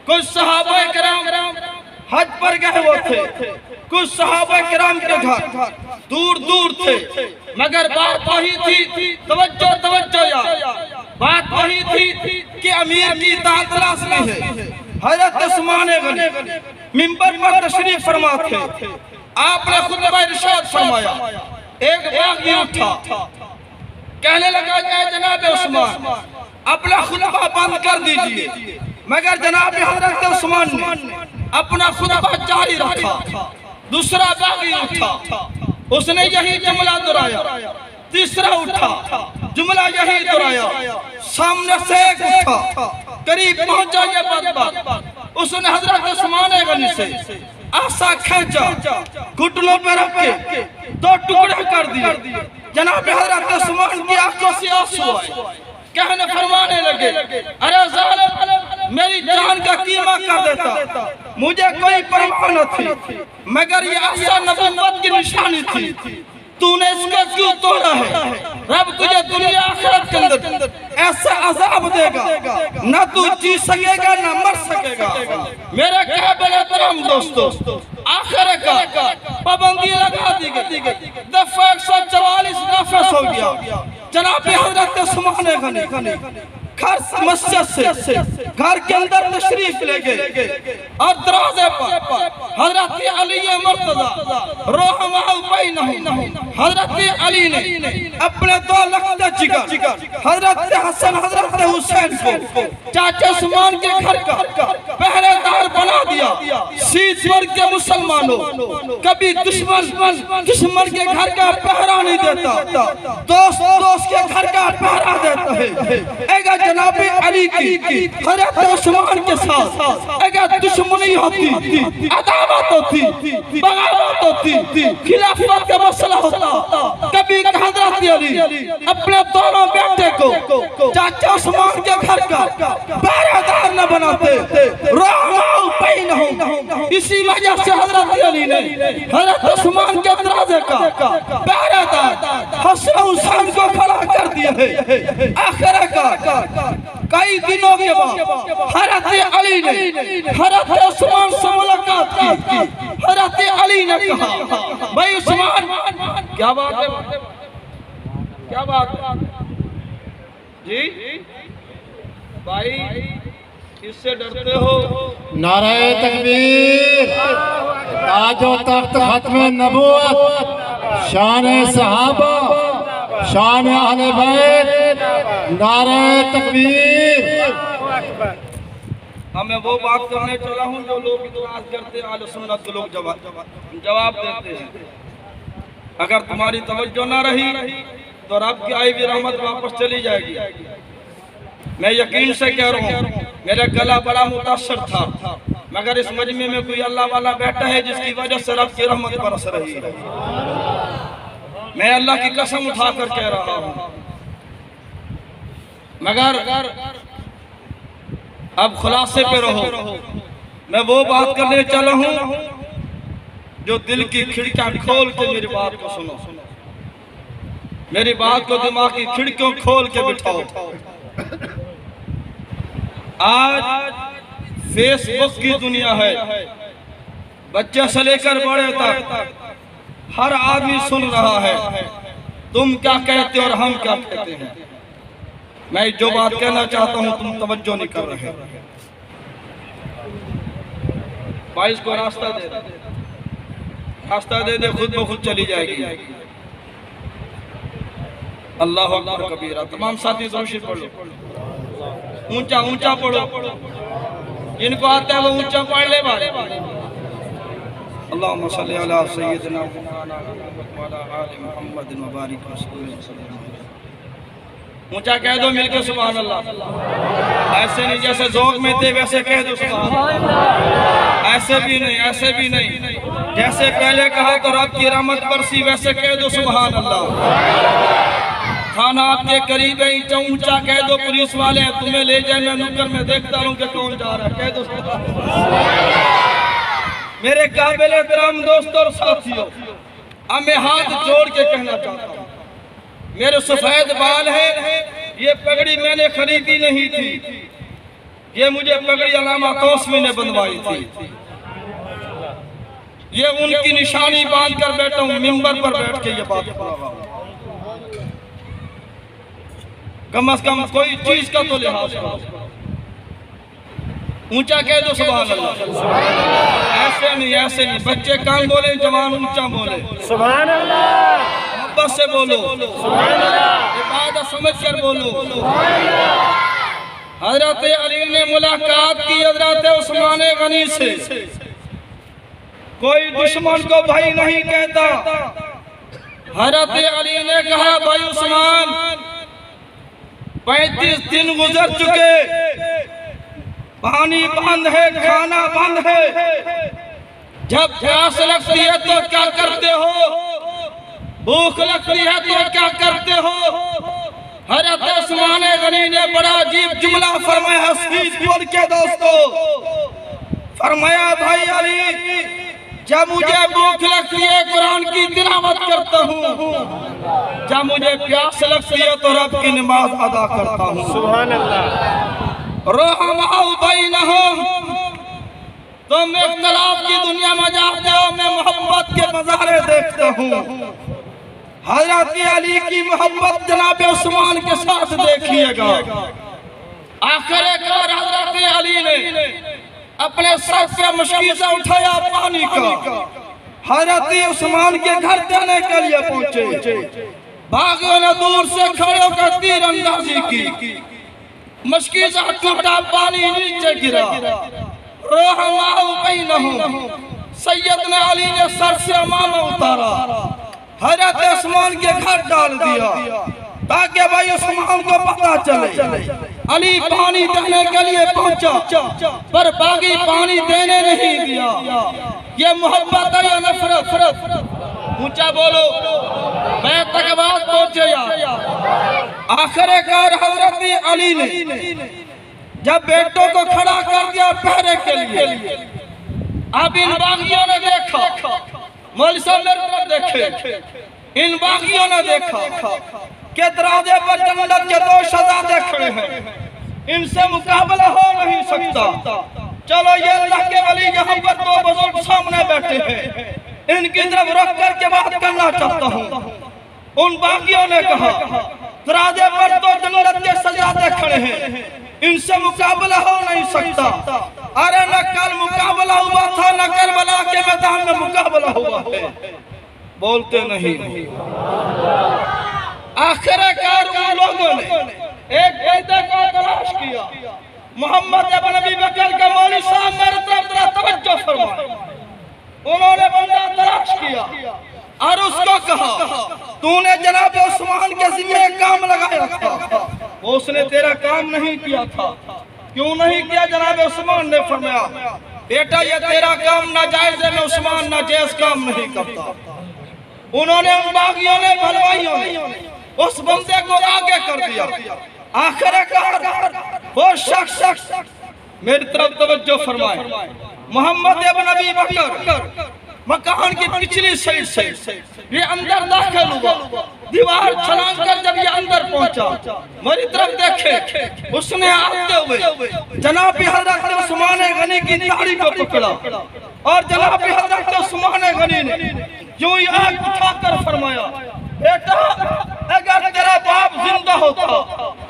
कुछ सहाबा किराम हज पर गए हुए थे, कुछ सहाबा किराम के घर दूर दूर थे, मगर बात वही थी, तवज्जो यार, बात वही थी कि अमीर की इताअत लाज़मी है। हज़रत उस्मान गनी मिंबर पर तशरीफ फरमा थे, आपने खुतबा इरशाद फरमाया। एक बागी उठा, कहने लगा कि जनाब उस्मान अपना खुतबा बंद कर दीजिए, मगर जनाब हज़रत उस्मान ने अपना खुतबा जारी रखा। दूसरा बागी उठा, उसने यही जुमला दोहराया। तीसरा उठा, जुमला यही दोहराया। सामने से एक उठा, करीब पहुंचा ये बदबख्त, उसने हजरत उस्मान गनी से आसा खींचा, घुटनों पे रख के दो टुकड़े कर दिए। जनाब हजरत उस्मान की आंखों से आंसू आए, कहने फरमाने लगे, अरे जालिम, मेरी जान का कीमा कर देता, मुझे कोई परवाह न थी, मगर ये आशा नबूवत की निशानी थी, तूने इसको क्यों तोड़ा है? रब तुझे दुनिया आखिरत के अंदर ऐसा अजाब देगा, न तू जी सकेगा न मर सकेगा। मेरे काबिल एहतराम दोस्तों, आखिरकार पाबंदी लगा दी गई, दफा 144 नाफिज हो गया। जनाब हजरत उस्मान गनी घर मस्जिद से घर के अंदर तशरीफ ले गए और दरवाजे पर हजरत अली मुर्तजा रहमहुल्लाह बैनहुम, हजरत अली ने अपने दो लख्त जिगर हजरत हसन हजरत हुसैन को चाचा उस्मान के घर का पहरेदार बना दिया। शीत वर्ग के मुसलमानों, कभी दुश्मन के घर का पहरा नहीं देता, दोस्त के घर का पहरा देता है। जनाब अली की हजरत उस्मान के साथ अगर दुश्मनी होती, अदावत होती, बगावत होती, खिलाफत का मसला होता, कभी हजरत अली अपने दोनों बेटे को चाचा उस्मान के घर का पहरेदार न बनाते, इसी वजह से हजरत अली ने हजरत उस्मान के दरवाजे का पहरेदार हसन हुसैन को खड़ा कर दिया है। आखिरकार कई दिनों के बाद हजरत अली ने हजरत उस्मान से मुलाकात की। हजरत अली ने कहा, भाई उस्मान, क्या बात है, क्या बात है जी भाई, इससे डरते हो?
नारे तकबीर, ताजो तख्त खत्म नबूवत, शान सहाबा, शान अहले बैत, नारे तकबीर।
मैं वो बात करने चला हूँ जो लोग इतराज करते हैं, अहले सुन्नत के लोग जवाब देते हैं। अगर तुम्हारी तवज्जो ना रही तो रब की आई हुई रहमत वापस चली जाएगी। मैं यकीन से कह रहा हूँ, मेरा गला बड़ा मुतासर था, मगर इस मजमे में कोई अल्लाह वाला बैठा है जिसकी वजह से रब की रहमत बरस रही है। मैं अल्लाह की कसम उठाकर कह रहा हूं। मगर अब खुलासे पे रहो। मैं वो बात करने चला हूं जो दिल की खिड़कियां खोल के मेरी बात को सुनो, मेरी बात को दिमाग की खिड़कियों खोल के बिठाओ। आज फेसबुक की दुनिया है, बच्चे से लेकर बड़े तक हर आदमी सुन रहा है तुम क्या कहते हो और हम क्या कहते हैं। मैं जो बात कहना चाहता हूं तुम तवज्जो नहीं कर रहे। बाइस को रास्ता दे, रास्ता दे दे, खुद ब खुद चली जाएगी। अल्लाह अकबर कबीरा। तमाम साथी जोशी पढ़ो, ऊंचा ऊंचा पढ़ो, जिनको आता है वो ऊंचा पढ़ ले। अल्लाहुम्मा सल्ली अला सय्यिदिना मुहम्मद व अला आलि मुहम्मद व बारिक वसल्लम। ऊंचा कह दो मिलकर सुभान अल्लाह। ऐसे नहीं जैसे जोक में थे वैसे कह दो सुभान अल्लाह। ऐसे भी नहीं, ऐसे भी नहीं, जैसे पहले कहा तो रब की रहमत बरसी वैसे कह दो सुभान अल्लाह। थाना आपके करीब है, ऊंचा कह दो, पुलिस वाले हैं तुम्हें ले जाए, मैं नुक्कड़ में देखता हूँ कि कौन जा रहा है, कह दो सुभान अल्लाह। मेरे काबिल एहतराम दोस्तों और साथियों, अब मैं हाथ जोड़ के कहना चाहता हूँ, मेरे सफेद बाल हैं, ये पगड़ी मैंने खरीदी नहीं थी, ये मुझे पगड़ी अलामा तौसमी ने बनवाई थी। ये उनकी निशानी बांध कर बैठा हूँ, मिंबर पर बैठ के ये बात कर रहा हूँ। कम से कम कोई चीज का तो लिहाज करो। ऊंचा कह दो सुभान अल्लाह। ऐसे नहीं, ऐसे नहीं, बच्चे काम बोले, जवान ऊंचा बोले
सुभान अल्लाह।
मोहब्बत से बोलो सुभान अल्लाह, इबादत समझ कर बोलो सुभान अल्लाह। हजरत अली ने मुलाकात की हजरत उस्मान गनी से। कोई दुश्मन को भाई नहीं कहता। हजरत अली ने कहा भाई उस्मान, 35 दिन गुजर चुके, पानी बंद है, खाना बंद है, जब प्यास लगती है तो क्या करते हो, भूख लगती है तो क्या करते हो। हजरत उस्मान गनी ने बड़ा अजीब जुमला फरमाया, बोल के दोस्तों, फरमाया भाई अली, जब मुझे भूख लगती है कुरान की तिलावत करता हूँ, जब मुझे प्यास लगती है तो रब की नमाज अदा करता हूँ
सुभान अल्लाह।
तुम इख्तिलाफ की दुनिया में जाते हो, मैं मोहब्बत के नजारे देखता हूँ। हजरत अली की मोहब्बत जनाब उस्मान के साथ देखिएगा। आखिरकार हजरत अली ने अपने सर से मुश्किल उठाया पानी का, हजरत उस्मान के घर जाने के लिए पहुंचे। बागियों ने दूर से खड़े होकर तीरंदाजी की, मुश्किल से टूटा पानी नीचे गिरा। सैयदना अली ने सर से अमामा उतारा, हजरत उस्मान के घर डाल दिया ताकि भाई उस्मान को पता चले। अली पानी देने के लिए पहुंचा, पर बागी पानी देने नहीं दिया। ये मोहब्बत है या नफरत? ऊंचा बोलो, मैं तक बात पहुंचे। आखिरकार हजरत अली ने जब बेटों को खड़ा कर दिया पहरे के लिए, अब इन बागियों ने देखा, मौलवी साहब मेरे तरफ देखे, इन बागियों ने देखा कि दरवाजे पर जन्नत के 2 शहजादे खड़े हैं, इनसे मुकाबला हो नहीं सकता। चलो ये अल्लाह के वली यहाँ पर 2 बुजुर्ग सामने बैठे हैं, इनकी तरफ रुख करके बात करना चाहता हूँ। उन बागियों ने कहा, दरवाजे पर 2 जन्नत के शहजादे खड़े हैं, इनसे मुकाबला हो नहीं सकता। अरे न कल मुकाबला हुआ था, न करबला के मैदान में मुकाबला हुआ है, बोलते नहीं। आखिरकार उन लोगों ने एक बंदे को तलाश किया, मोहम्मद इब्न अबी बकर का। मौलवी साहब मेरे तरफ तवज्जो फरमाएं। उन्होंने बंदा तलाश किया और उसको कहा, तूने जनाब उस्मान के जिम्मे काम लगाया था, उसने तेरा काम नहीं किया था, क्यों नहीं किया? जनाब उस्मान ने फरमाया, बेटा ये तेरा काम नाजायज है, मैं उस्मान नाजायज काम नहीं करता। उन्होंने उन बागियों ने भलवाइयों ने उस बंदे को आगे कर दिया। आखिरकार वो शख्स मेरी तरफ तवज्जो फरमाए, मोहम्मद इब्न अबी बकर मकान की पिछली साइड से ये अंदर दाखिल हुआ। दीवार छलांग कर जब ये अंदर पहुंचा, मेरी तरफ देखे, उसने आते हुए जनाब हजरत उस्मान गनी की दाढ़ी को पकड़ा और जनाब हजरत उस्मान गनी ने यूं ही आंख उठाकर फरमाया, बेटा अगर तेरा बाप जिंदा होता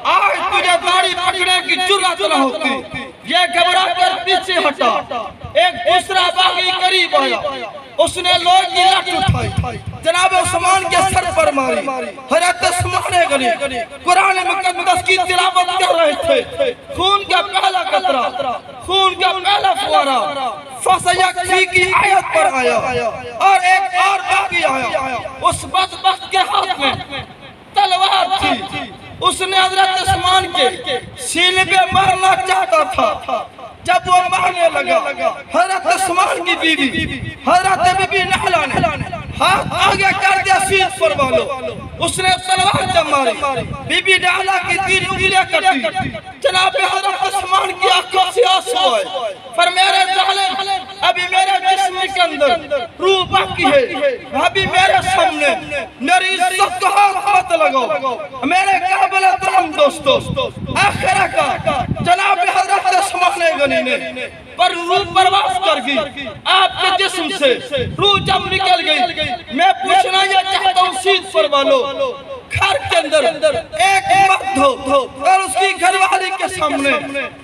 आज तुझे दाढ़ी पकड़ने की जुर्रत न होती। ये घबरा कर पीछे हटा। एक दूसरा बागी करीब आया, उसने लोहे की लाठ उठाई, जनाब उस्मान के सर पर मारी। हजरत उस्मान गनी कुरान मुकद्दस की तिलावत कर रहे थे। खून का पहला कतरा, खून का पहला फुवारा फसयक्फी की आयत पर आया और एक और बागी आया। उस बदबख्त के हाथ में तलवार थी। उसने हजरत उस्मान के सीने पे मारना चाहता था। जब वो मारने लगा, हजरत उस्मान की बीवी हजरत बीबी नहला ने हाथ आगे कर दिया सीध पर वालो। उसने तलवार जब मारी, बीबी नहला की तीर उंगलियां कटी। जनाब हजरत उस्मान की आंखों से आंसू आए। पर मेरे जालिम, अभी मेरे जिस्म के अंदर रूह बाकी है, अभी मेरे सामने मेरी इज्जत को हाथ मत लगाओ। मेरे काबिल एहतराम दोस्तों, आखिरकार जनाब हजरत उस्मान गनी ने पर रूह परवास कर गई। आपके जिस्म से रूह जब निकल गई, मैं पूछना ये चाहता हूँ सीध पर वालों, घर के अंदर एक मर्द हो और उसकी घरवाली के सामने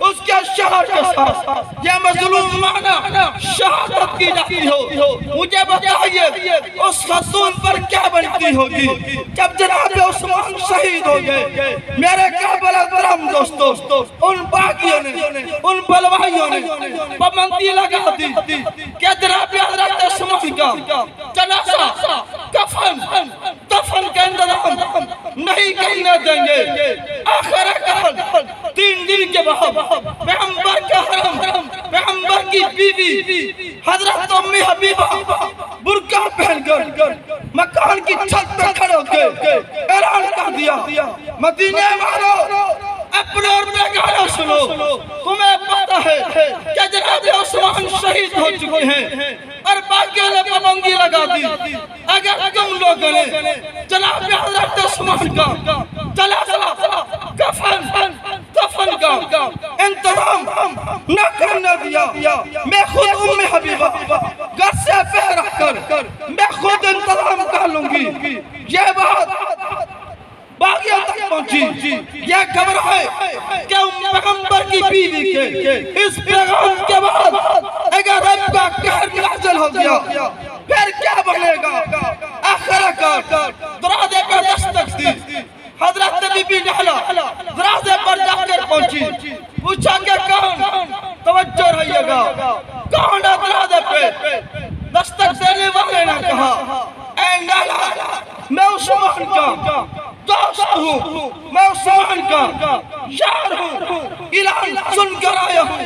उसके शहर के साथ यह मजलूमाना शहादत की जाती हो, मुझे बताइए उस खातून पर क्या बनती होगी जब जनाब उस्मान शहीद हो गए। मेरे काबिल एहतराम दोस्तों, उन बागियों ने, उन बलवाइयों ने पाबंदी लगा दी कि जनाब हजरत उस्मान का जनाजा, कफन, दफन का इंतजाम नहीं करने देंगे। आखिरकार 3 दिन के बाद पैगंबर का हरम, पैगंबर की बीवी हजरत उम्मी हबीबा बुर्का पहनकर मकान की छत पर खड़े होकर ऐलान कर दिया, मदीने वालों अपने और बेगाना सुनो, तुम्हें पता है कि जनाब उस्मान शहीद हो चुके हैं और बाकियों ने पाबंदी लगा दी। अगर तुम लोगों ने जनाब हजरत उस्मान का जनाजा, कफन, दफन का इंतजाम न करने दिया, मैं खुद उम्मी हबीबा घर से पैर रखकर मैं खुद इंतजाम कर लूंगी। ये बात बागियों तक पहुंची। यह खबर है कि पैगंबर की बीवी के इस पैगाम के बाद अगर रब का कहर नाज़िल हो गया फिर क्या बनेगा। आखिरकार दरवाजे पर दस्तक दी, हजरत बीबी नहला दरवाजे पर जाकर पहुंची। पूछा कि कौन, तवज्जो रहिएगा, कौन है दरवाजे पे। दस्तक देने वाले ने कहा, ऐ नहला, मैं उस्मान का दोस्त हूँ, मैं उस्मान का यार हूँ, ऐलान सुनकर आया हूँ।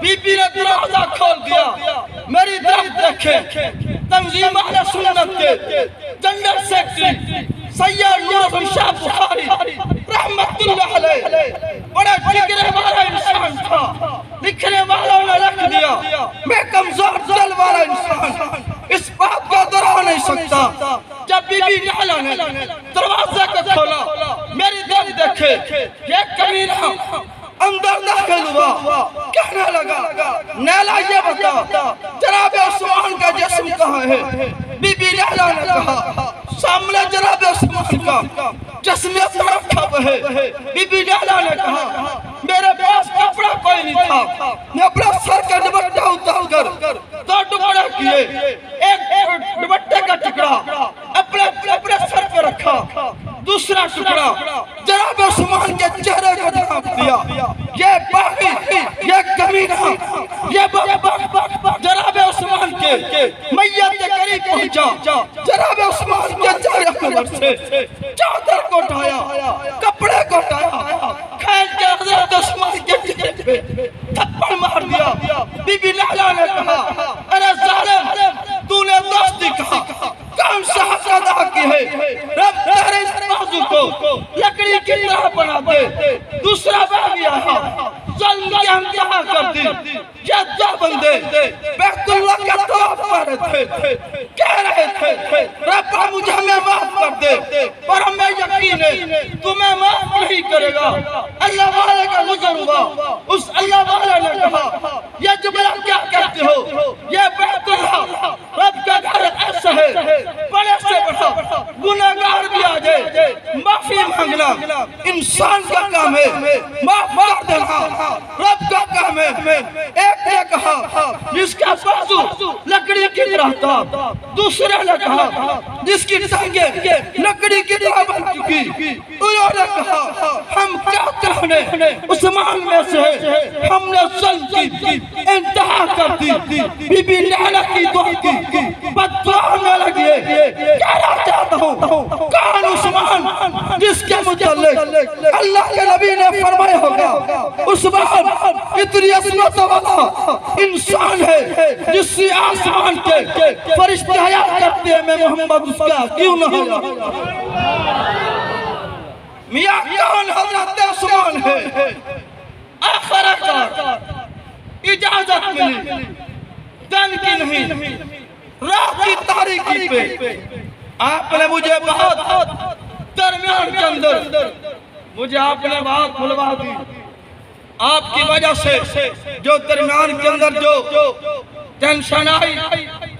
बीबी ने दरवाजा खोल दिया, मेरी तरफ देखे। तंजीम अहले सुन्नत के जनरल सेक्रेटरी सैयद नूर शाह बुखारी रहमतुल्लाह अलैह बड़ा जिगरे वाला इंसान था। लिखने वालों ने लिख दिया, मैं कमजोर दिल वाला इंसान इस बात को दोहरा नहीं सकता। जब बीबी नहला ने दरवाजा को खोला, मेरी तरफ देखे, ये कमीना अंदर दाखिल हुआ, कहने लगा, नहला ये बता जनाब उस्मान का जिस्म कहाँ है। बीबी नहला ने कहा, सामने जनाब उस्मान का जिस्म रखा हुआ है। बीबी नहला ने कहा, मेरे पास कपड़ा कोई नहीं था, मैं अपना सर का दुपट्टा उतार कर 2 टुकड़े किए, एक दुपट्टे का टुकड़ा अपने सर पर रखा, दूसरा टुकड़ा जनाब उस्मान के चेहरे को ढांप दिया। ये बागी, ये कमीना, ये जनाब उस्मान के मैयत के करीब पहुंचा, जनाब उस्मान के चेहरे पर से चादर को उठाया, कपड़े को उठाया, खैर के हजरत उस्मान के चेहरे पे थप्पड़ मार दिया। बीबी नहला ने कहा, अरे जालिम, तूने दोस्ती कहा, कौन सा हक की तरह बना दे। दूसरा बाग यहाँ जल्द की इंतहा कर दी। ये दो बंदे बैतुल्लाह का तवाफ कर रहे थे, कह रहे थे रब्बा मुझे हमें माफ कर दे, पर हमें यकीन है तुम्हें माफ नहीं करेगा। अल्लाह वाले का गुजर हुआ, उस अल्लाह वाले ने कहा ये जुमला क्या कहते हो, ये बैतुल्लाह रब का घर ऐसा है, बड़े से बड़ा गुनहगार भी आ जाए माफी मांगना इंसान का काम है, माफ कर देना रब का काम है। एक ने कहा जिसका बाजू लकड़ी की तरह था, दूसरे ने कहा जिसकी टांगे लकड़ी की तरह बन चुकी, उन्होंने कहा हम क्या ने उस्मान में से हमने जल्द की इंतहा कर दी। बीबी लैला की दुआ की बददुआ होने लगी। कहना चाहता हूँ कौन उस्मान जिसके मुताल्लिक अल्लाह के नबी ने फरमाया होगा उस्मान इतनी अज़मत वाला इंसान है जिससे आसमान के फरिश्ते हया करते हैं, मैं मोहम्मद उसका क्यों न हो। मियां कौन हज़रत उस्मान है। आखिरकार इजाजत मिली दिन की नहीं रात की तारीकी पे आपने मुझे बहुत दरमियान के अंदर मुझे आपने बात खुलवा दी। आपकी वजह से जो दरमियान के अंदर जो टेंशन आई,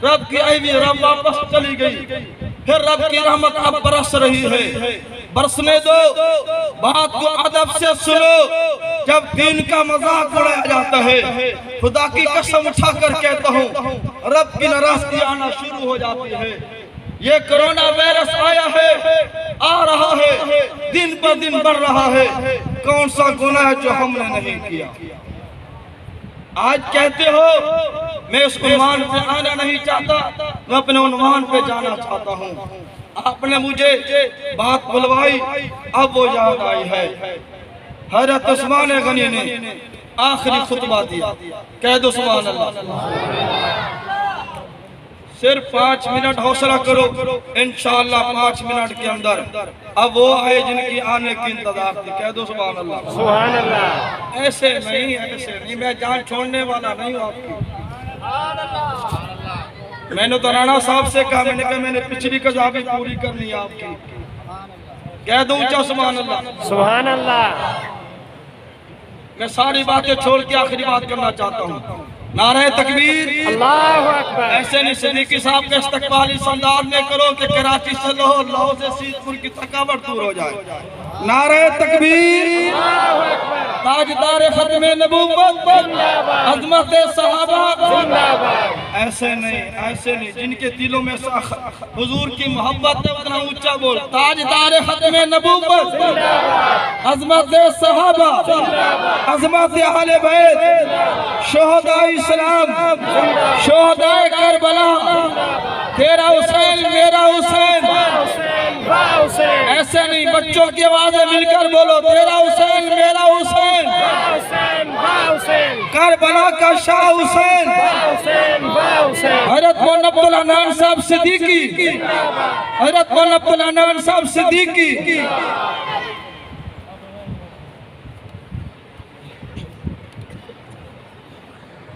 रब की आई भी रब वापस चली गई, फिर रब की रहमत अब बरस रही है। बरसने दो, बात को अदब से सुनो। जब दीन का मजाक उड़ाया जाता है, खुदा की कसम उठा कर कहता हूँ रब की नाराजगी आना शुरू हो जाती है। ये कोरोना वायरस आया है, आ रहा है, दिन पर दिन बढ़ रहा है। कौन सा गुनाह है जो हमने नहीं किया। आज कहते हो मैं उस उन्वान पे आना नहीं चाहता, मैं अपने उन्वान पे जाना चाहता हूँ। आपने मुझे बात बुलवाई, अब वो याद आई है। हज़रत उस्मान गनी ने आखिरी खुतबा दिया, कह दो सुभान अल्लाह। सिर्फ 5 मिनट हौसला करो, इंशाअल्लाह 5 मिनट के अंदर अब वो आए जिनकी आने की इंतजार थी। कह दो सुभान अल्लाह।
सुभान अल्लाह।
ऐसे नहीं, मैं जान छोड़ने वाला नहीं हूँ आपकी। मैंने तो राणा साहब से कहा, मैंने कहा मैंने पिछली कज़ा भी पूरी करनी है आपकी। कह दूं क्या सुभान अल्लाह।
सुभान अल्लाह।
मैं सारी बातें छोड़ के आखिरी बात करना चाहता हूँ। नारे तकबीर,
अल्लाहु अकबर।
ऐसे नहीं सिद्दीकी साहब के इस्तकबाल इस अंदाज में करो कि कराची से लाहौर से सीधपुर की थकावट दूर हो जाए। नारे तकबीर, ताजदार खत्मे नबूवत, अज़मत सहाबा, ऐसे नहीं जिनके दिलों में हुजूर की मोहब्बत है उतना ऊंचा बोल। ताजदार खत्मे नबूवत, अज़मत सहाबा, अज़मत अहले बैत, शुहदाए इस्लाम, शुहदाए करबला, तेरा हुसैन मेरा हुसैन। ऐसे नहीं, बच्चों की आवाजें मिलकर बोलो, तेरा हुसैन मेरा हुसैन, करबला का शाह हुसैन। हज़रत मौलाना अब्दुल हन्नान साहब सिद्दीकी, हज़रत मौलाना अब्दुल हन्नान साहब सिद्दीकी